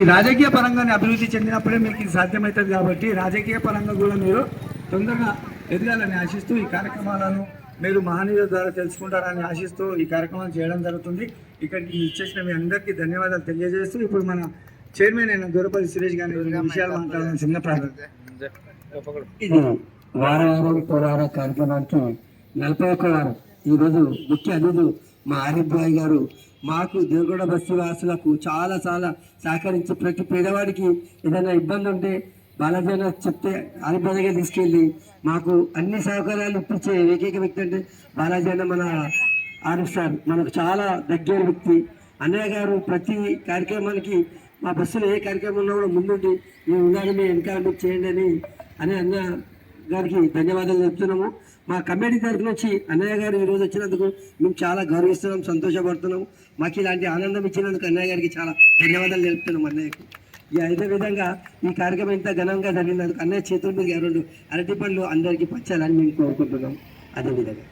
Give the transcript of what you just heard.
రాజకీయ పరంగానే అభివృద్ధి చెందినప్పుడే మీకు ఇది సాధ్యమవుతుంది కాబట్టి రాజకీయ పరంగా కూడా మీరు తొందరగా ఎదగాలని ఆశిస్తూ ఈ కార్యక్రమాలను మీరు మహనీయుల ద్వారా తెలుసుకుంటారని ఆశిస్తూ ఈ కార్యక్రమాలు చేయడం జరుగుతుంది. ఇక్కడికి ఇచ్చేసిన మీ అందరికీ ధన్యవాదాలు తెలియజేస్తూ ఇప్పుడు మన చైర్మన్ అయిన దూరపల్లి సురేష్ గారి విషయాలు మాట్లాడాలని చిన్న ప్రారంభం. ఇది వారం పోరాట కార్యక్రమానికి 41వ వారం. ఈరోజు ముఖ్య అతిథులు మా ఆరిఫ్ భాయ్ గారు మాకు దేవగౌడ బస్తీ వాసులకు చాలా సహకరించి ప్రతి పేదవాడికి ఏదైనా ఇబ్బంది ఉంటే బాలాజీ అన్న చెప్తే ఆరిఫ్ భాయ్ దగ్గర తీసుకెళ్ళి మాకు అన్ని సౌకర్యాలు ఇప్పించే ఏకైక వ్యక్తి అంటే బాలాజీ అన్న మన ఆరిఫ్ సార్ మనకు చాలా దగ్గర వ్యక్తి. అన్నయ్య గారు ప్రతి కార్యక్రమానికి మా బస్సులో ఏ కార్యక్రమంలో కూడా ముందుండి మేము ఉండాలి, మేము వెనకాల చేయండి అని అన్న గారికి ధన్యవాదాలు చెప్తున్నాము. మా కమిటీ తరఫు నుంచి అన్నయ్య గారు ఈరోజు వచ్చినందుకు మేము చాలా గౌరవిస్తున్నాం, సంతోషపడుతున్నాము. మాకు ఇలాంటి ఆనందం ఇచ్చినందుకు అన్నయ్య గారికి చాలా ధన్యవాదాలు తెలుపుతున్నాం అన్నయ్యకు. అదే విధంగా ఈ కార్యక్రమం ఇంత ఘనంగా జరిగినందుకు అన్నయ్య చేతుల మీద 2 అరటి పండ్లు అందరికీ పంచాలని మేము కోరుకుంటున్నాం. అదేవిధంగా